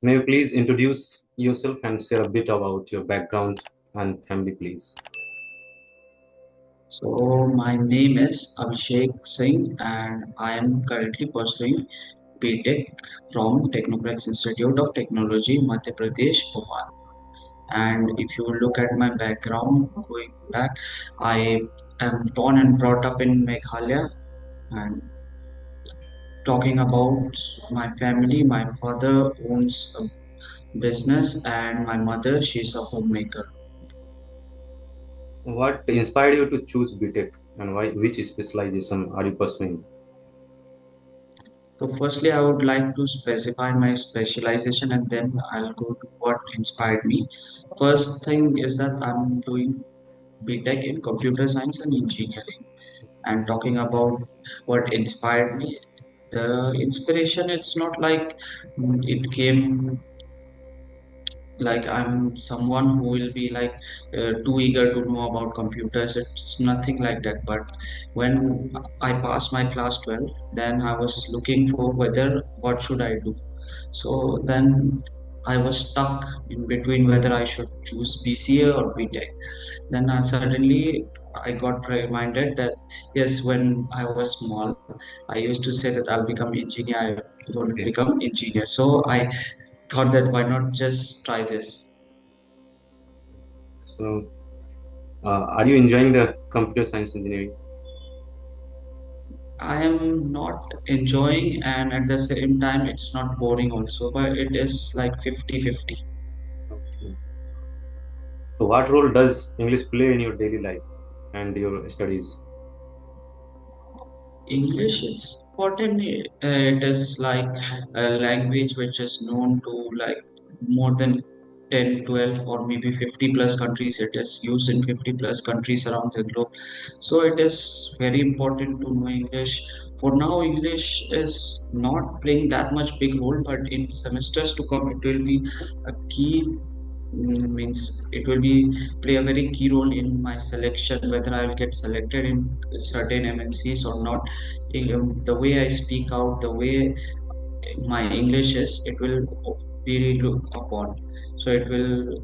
May you please introduce yourself and share a bit about your background and family, please? So my name is Abhishek Singh and I am currently pursuing B.Tech from Technocrats Institute of Technology, Madhya Pradesh, Bhopal. And if you look at my background going back, I am born and brought up in Meghalaya. And talking about my family, my father owns a business and my mother, she's a homemaker. What inspired you to choose B.Tech and why? Which specialization are you pursuing? So firstly, I would like to specify my specialization and then I'll go to what inspired me. First thing is that I'm doing B.Tech in computer science and engineering. And talking about what inspired me, the inspiration, it's not like it came like I'm someone who will be like too eager to know about computers. It's nothing like that. But when I passed my class 12, then I was looking for whether what should I do. So then I was stuck in between whether I should choose BCA or B.Tech. Then suddenly I got reminded that yes, when I was small, I used to say that I'll become engineer. I will Okay. become engineer. So I thought that why not just try this. So, are you enjoying the computer science engineering? I am not enjoying, and at the same time, it's not boring also, but it is like 50-50. Okay. So, what role does English play in your daily life and your studies? English, it's important. It is like a language which is known to like more than 10, 12, or maybe 50 plus countries. It is used in 50 plus countries around the globe. So it is very important to know English. For now, English is not playing that much big role, but in semesters to come, it will be a key means it will be play a very key role in my selection whether I will get selected in certain MNCs or not. The way I speak out, the way my English is, it will be looked upon. So it will,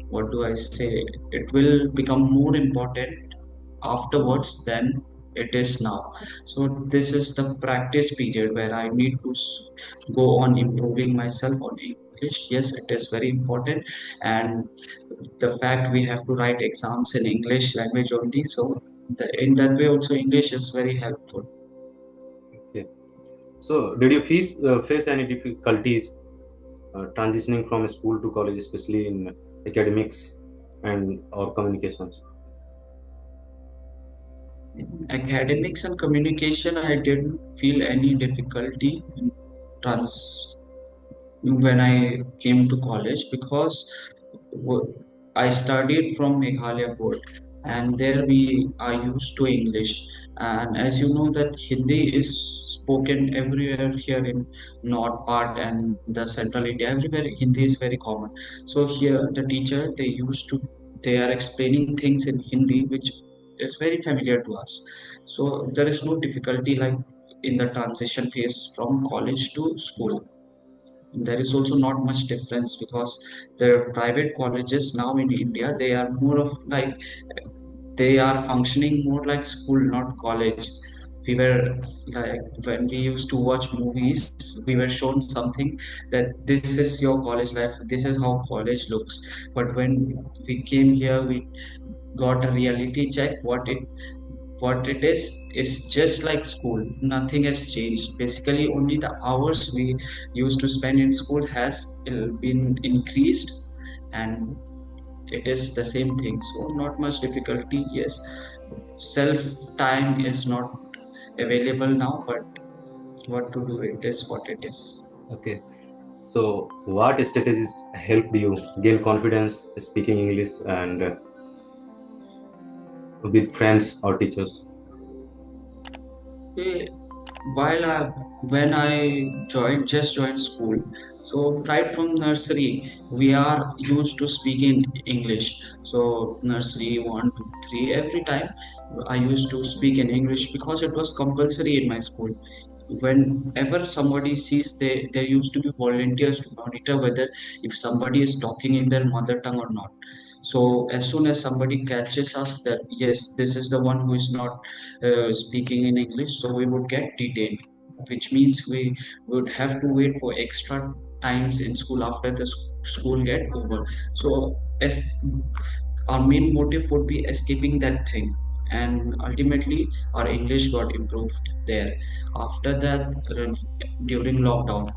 what do I say? It will become more important afterwards than it is now. So this is the practice period where I need to go on improving myself on English. Yes, it is very important, and the fact we have to write exams in English language only. So in that way, also English is very helpful. Okay. So, did you face any difficulties transitioning from school to college, especially in academics and or communications? In academics and communication, I didn't feel any difficulty in trans when I came to college because I studied from Meghalaya board, and there we are used to English. And as you know that Hindi is spoken everywhere here in North part and the Central India, everywhere Hindi is very common. So here the teacher they are explaining things in Hindi which is very familiar to us. So there is no difficulty like in the transition phase from college to school. There is also not much difference because the private colleges now in India, they are more of like they are functioning more like school, not college. We were like when we used to watch movies, we were shown something that this is your college life, this is how college looks. But when we came here, we got a reality check. What it is just like school. Nothing has changed. Basically, only the hours we used to spend in school has been increased, and it is the same thing. So not much difficulty. Yes, self time is not available now, but what to do? It is what it is. Okay. So, what strategies helped you gain confidence speaking English and with friends or teachers? Eh, while when I just joined school, so right from nursery, we are used to speak in English. So nursery 1, 2, 3, every time I used to speak in English because it was compulsory in my school. whenever somebody sees, there used to be volunteers to monitor whether if somebody is talking in their mother tongue or not. So as soon as somebody catches us that yes, this is the one who is not speaking in English, so we would get detained, which means we would have to wait for extra times in school after the school get over. So as our main motive would be escaping that thing, and ultimately our English got improved there. After that, during lockdown,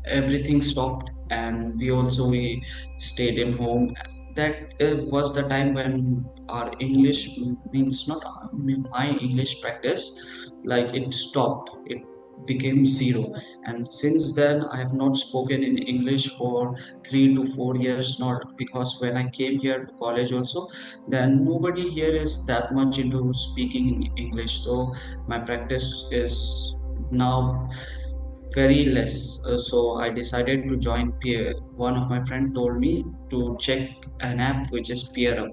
everything stopped, and we stayed in home. That was the time when our English means not my English practice, like it stopped, it became zero. And since then I have not spoken in English for 3 to 4 years, not because when I came here to college also, then nobody here is that much into speaking in English, so my practice is now very less. So I decided to join peer. One of my friend told me to check an app which is Peer Up.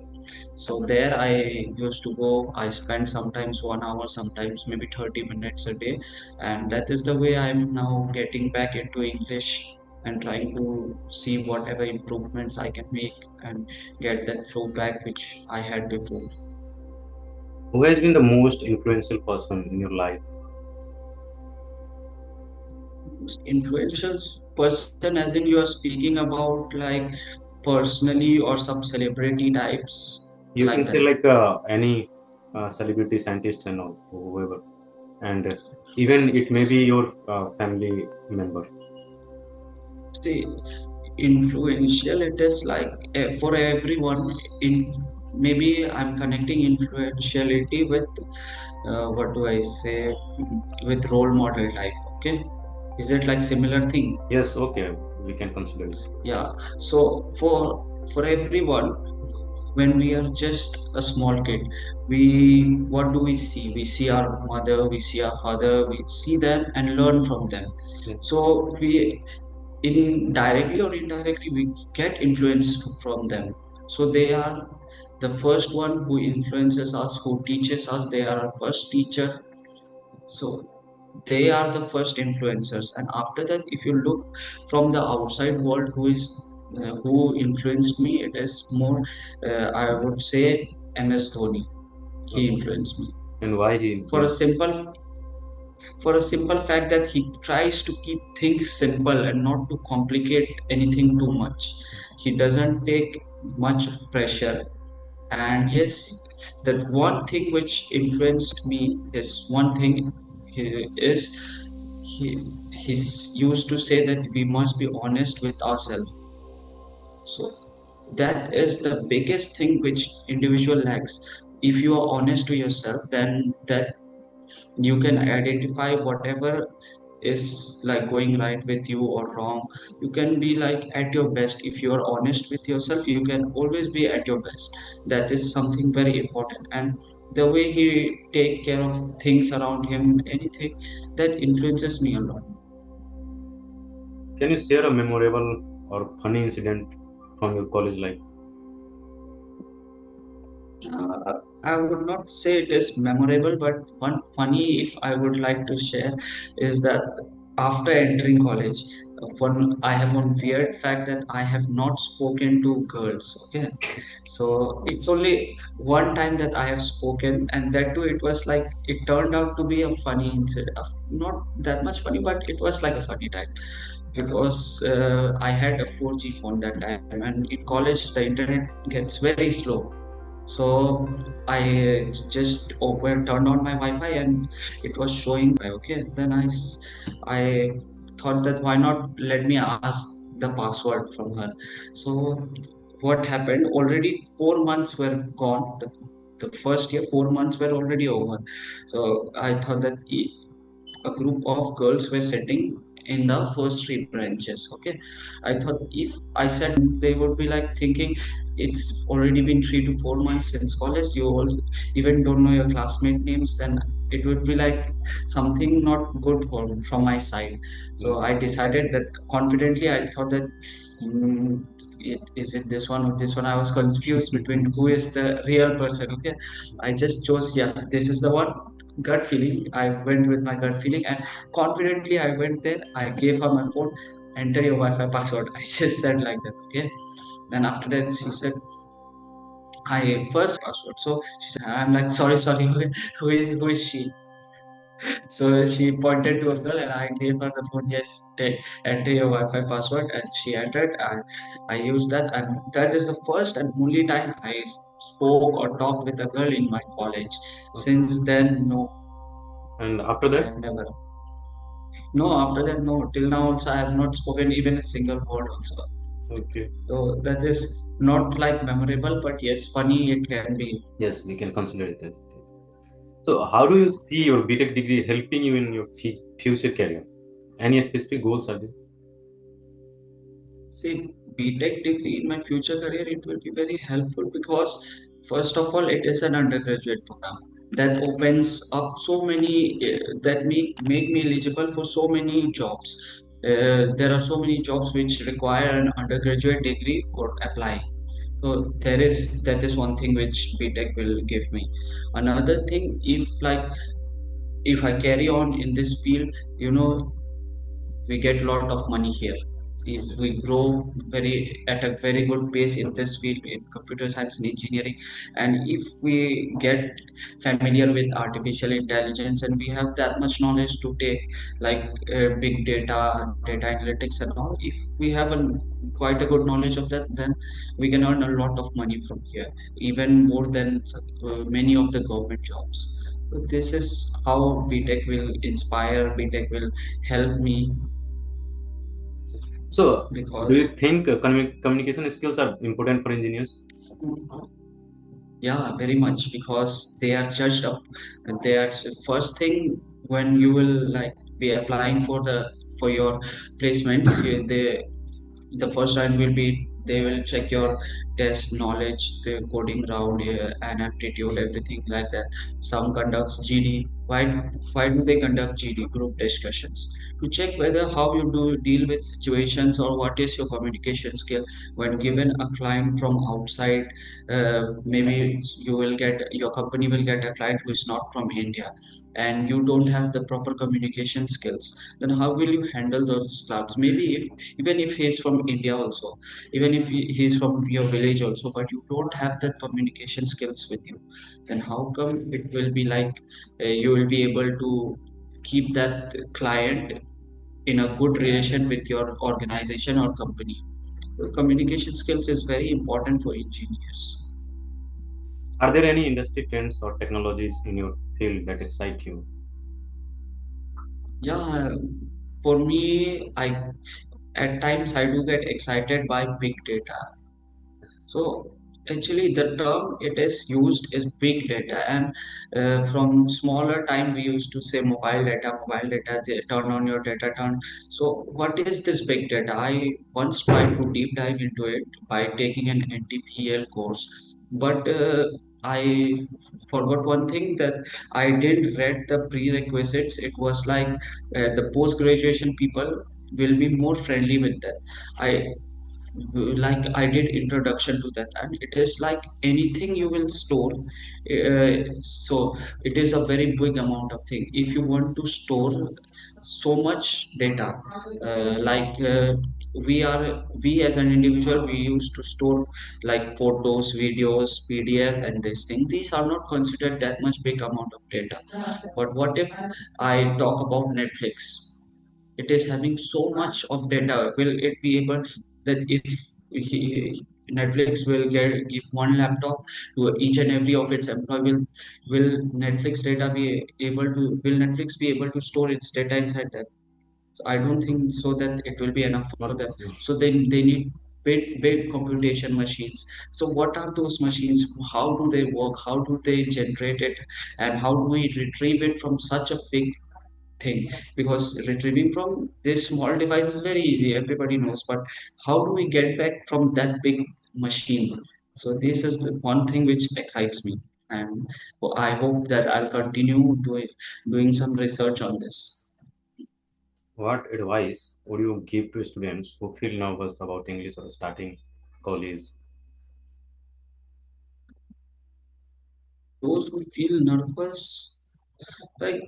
So there I used to go. I spend sometimes 1 hour, sometimes maybe 30 minutes a day, and that is the way I'm now getting back into English and trying to see whatever improvements I can make and get that flow back which I had before. Who has been the most influential person in your life? Most influential person, as in you are speaking about like personally or some celebrity types You like can say that? like any celebrity, scientist, and all, whoever, and even it may be your family member. See, influential, it is like for everyone. In maybe I'm connecting influentiality with what do I say, with role model type. Okay, is it like similar thing? Yes, okay, we can consider it. Yeah. So for everyone, when we are just a small kid, we what do we see? We see our mother, we see our father, we see them and learn from them. Yes. So we, in directly or indirectly, we get influenced from them. So they are the first one who influences us, who teaches us. They are our first teacher. So they are the first influencers, and after that, if you look from the outside world, who influenced me, it is more, I would say, MS Dhoni. He Okay. influenced me And why he for a influenced? simple fact that he tries to keep things simple and not to complicate anything too much. He doesn't take much pressure. And yes, that one thing which influenced me is one thing, is he he's used to say that we must be honest with ourselves. So that is the biggest thing which individual lacks. If you are honest to yourself, then that you can identify whatever is like going right with you or wrong. You can be like at your best. If you are honest with yourself, you can always be at your best. That is something very important. And the way he take care of things around him, anything, that influences me a lot. Can you share a memorable or funny incident from your college life? I would not say it is memorable, but one funny, if I would like to share, is that after entering college, I have one weird fact that I have not spoken to girls. Okay, so it's only one time that I have spoken, and that too, it was like it turned out to be a funny incident. Not that much funny, but it was like a funny time because I had a 4G phone that time, and in college the internet gets very slow. So I just turned on my Wi-Fi and it was showing. Okay, then I thought that why not let me ask the password from her. So what happened? Already 4 months were gone. The first year, 4 months were already over. So I thought that a group of girls were sitting in the first three benches. Okay, I thought if I said, they would be like thinking it's already been 3 to 4 months since college, you all even don't know your classmate names, then it would be like something not good from my side. Yeah. So I decided that confidently, I thought that, is it this one or this one? I was confused between who is the real person. Okay, I just chose, yeah, this is the one. gut feeling. I went with my gut feeling and confidently I went there. I gave her my phone, enter your Wi-Fi password. I just said like that, okay. And after that, she said, I first password. So she said, I'm like, sorry, sorry, who is she? So she pointed to a girl and I gave her the phone. Yes, take, enter your Wi-Fi password. And she entered. I used that. And that is the first and only time I spoke or talked with a girl in my college. Okay. Since then, no, And after I that? have never. No, after that, no. Till now, also, I have not spoken even a single word, also. Okay. So that is not like memorable, but yes, funny it can be. Yes, we can consider it as it is. So, how do you see your B.Tech degree helping you in your future career? Any specific goals are there? See, B.Tech degree in my future career, it will be very helpful because, first of all, it is an undergraduate program that opens up so many, that make me eligible for so many jobs. There are so many jobs which require an undergraduate degree for applying. So that is one thing which B.Tech will give me. Another thing, if I carry on in this field, you know, we get a lot of money here if we Yes. grow very at a very good pace in this field in computer science and engineering, and if we get familiar with artificial intelligence and we have that much knowledge to take like big data analytics and all, if we have quite a good knowledge of that, then we can earn a lot of money from here, even more than many of the government jobs. So this is how BTech will inspire, BTech will help me So, do you because think communication skills are important for engineers? yeah, very much because they are judged up. They are first thing when you will like be applying for your placements. The first round will be they will check your test knowledge, the coding round, and aptitude, everything like that. Some conducts GD. Why do they conduct GD, group discussions, to check whether how you do deal with situations or what is your communication skill when given a client from outside. Maybe you will get your company will get a client who is not from India, and you don't have the proper communication skills. Then how will you handle those clouds? Maybe if even if he's from India also, even if he's from your village also, but you don't have the communication skills with you, then how come it will be like you will be able to keep that client in a good relation with your organization or company? So communication skills is very important for engineers. Are there any industry trends or technologies in your field that excite you? Yeah, for me, I at times I do get excited by big data. So actually, the term it is used is big data, and from smaller time we used to say mobile data, they turn on your data turn. So what is this big data? I once tried to deep dive into it by taking an NTPL course, but I forgot one thing that I didn't read the prerequisites. It was like the post graduation people will be more friendly with that. I like I did introduction to that, and it is like anything you will store. So it is a very big amount of thing. If you want to store so much data, we as an individual we used to store like photos, videos, PDF, and this thing. These are not considered that much big amount of data. But what if I talk about Netflix? It is having so much of data. Will it be able that if Netflix will give one laptop to each and every of its employee, will Netflix data be able to will Netflix be able to store its data inside that? So I don't think so that it will be enough for Not them. possible. So they need big computation machines. So what are those machines? How do they work? How do they generate it? And how do we retrieve it from such a big thing? Because retrieving from this small device is very easy, everybody knows, but how do we get back from that big machine? So this is the one thing which excites me, and I hope that I'll continue doing some research on this. What advice would you give to students who feel nervous about English or starting college? Those who feel nervous, Like,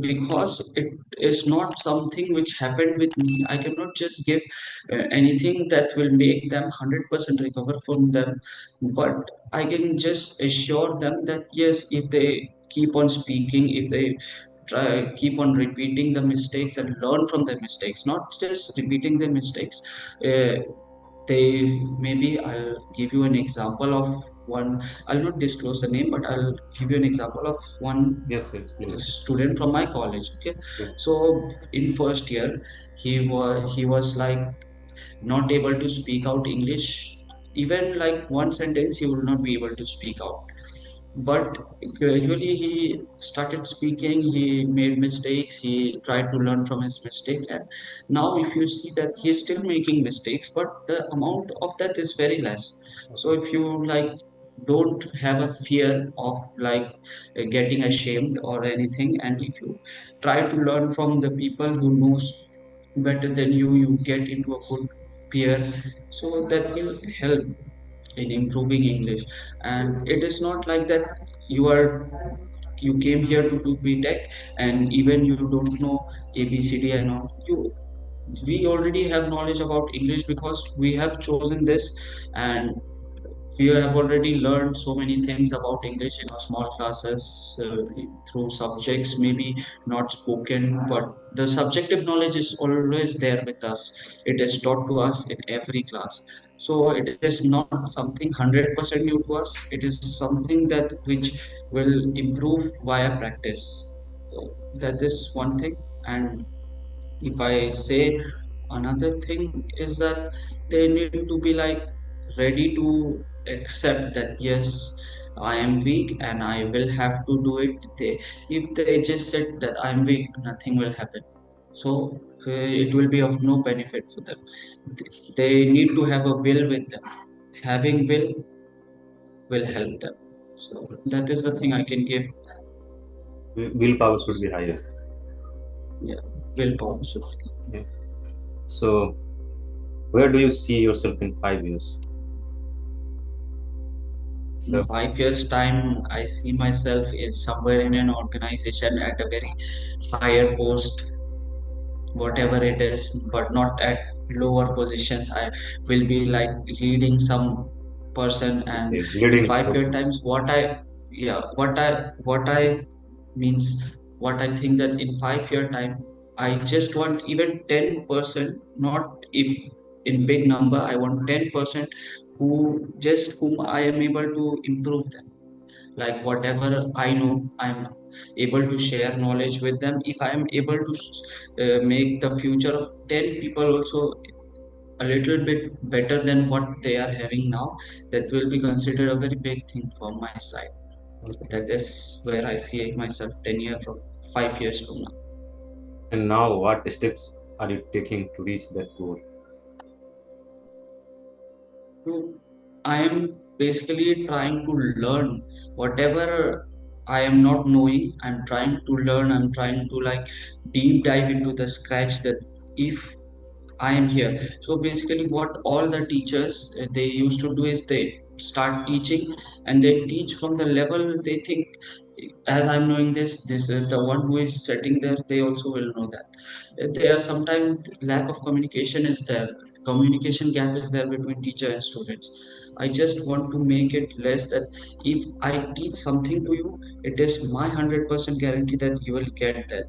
because it is not something which happened with me. I cannot just give anything that will make them 100% recover from them, but I can just assure them that yes, if they keep on speaking, if they keep on repeating the mistakes and learn from the mistakes, not just repeating the mistakes, uh, they maybe I'll give you an example of one. I'll not disclose the name, but I'll give you an example of one Yes, yes, please. student from my college. Okay, Yeah. so in first year, he was like not able to speak out English. Even like one sentence he will not be able to speak out, but gradually he started speaking. He made mistakes, he tried to learn from his mistake, and now if you see that he's still making mistakes, but the amount of that is very less. So Okay. if you like don't have a fear of like getting ashamed or anything, and if you try to learn from the people who knows better than you get into a good peer, so that will help in improving English. And it is not like that you came here to do B.Tech and even you don't know ABCD and all. We already have knowledge about English because we have chosen this, and we have already learned so many things about English in our small classes, through subjects, maybe not spoken, but the subjective knowledge is always there with us. It is taught to us in every class. So it is not something 100% new to us. It is something that which will improve via practice. So that is one thing. And if I say another thing is that they need to be like ready to accept that yes, I am weak and I will have to do it. If they just said that I'm weak, nothing will happen. So it will be of no benefit for them. They need to have a will with them. Having will help them. So that is the thing I can give. Willpower should be higher. Yeah, willpower should. Yeah. So, where do you see yourself in 5 years? In So, 5 years' time, I see myself in somewhere in an organization at a very higher post, whatever it is, but not at lower positions. I will be like leading some person, and okay, in leading. 5 year Okay. times, yeah, what I means, what I think that in 5 year time, I just want even 10%, not if in big number, I want 10% whom I am able to improve them. Like whatever I know, I'm able to share knowledge with them. If I am able to make the future of 10 people also a little bit better than what they are having now, that will be considered a very big thing from my side. So Okay. that is where I see myself 10 years from 5 years from now. And now, what steps are you taking to reach that goal? So I am basically trying to learn whatever I am not knowing. I'm trying to learn. I'm trying to like deep dive into the scratch that if I am here. So basically, what all the teachers they used to do is they start teaching, and they teach from the level they think. As I'm knowing this, the one who is sitting there. They also will know that. There are sometimes lack of communication is there. Communication gap is there between teacher and students. I just want to make it less that if I teach something to you, it is my 100% guarantee that you will get that,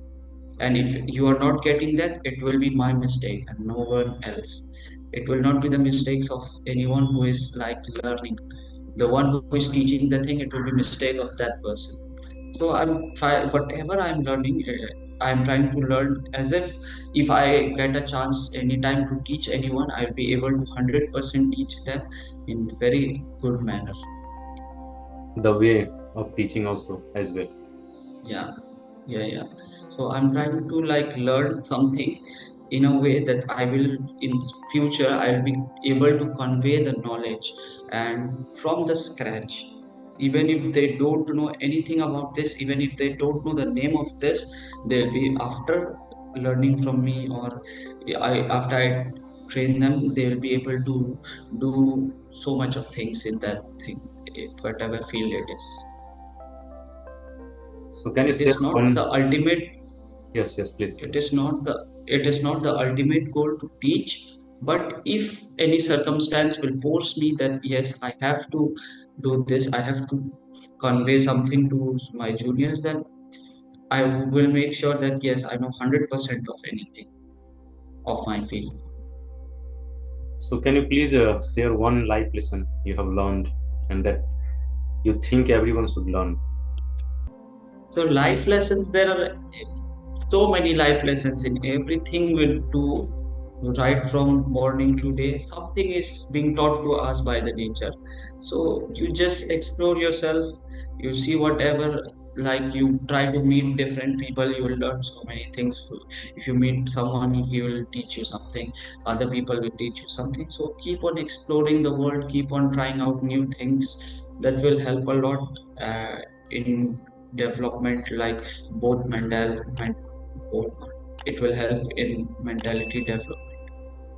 and if you are not getting that, it will be my mistake and no one else. It will not be the mistakes of anyone who is like learning. The one who is teaching the thing, it will be mistake of that person. So I'm try whatever I'm learning, I'm trying to learn as if I get a chance anytime to teach anyone, I'll be able to 100% teach them in very good manner. The way of teaching also as well. Yeah, yeah. So I'm trying to like learn something in a way that I will in future I'll be able to convey the knowledge and from the scratch. Even if they don't know anything about this, even if they don't know the name of this, they'll be after learning from me, or after I train them, they'll be able to do so much of things in that thing, whatever field it is. So can you It share is not one? the ultimate. Yes, yes, please. It is not the ultimate goal to teach, but if any circumstance will force me that yes, I have to do this, I have to convey something to my juniors, then I will make sure that yes, I know 100% of anything of my field. So can you please share one life lesson you have learned and that you think everyone should learn? So life lessons, there are so many life lessons in everything we do. Right from morning to day, something is being taught to us by the nature. So you just explore yourself, you see whatever, like you try to meet different people, you will learn so many things. If you meet someone, he will teach you something, other people will teach you something. So keep on exploring the world, keep on trying out new things. That will help a lot in development, like both mental, both, it will help in mentality development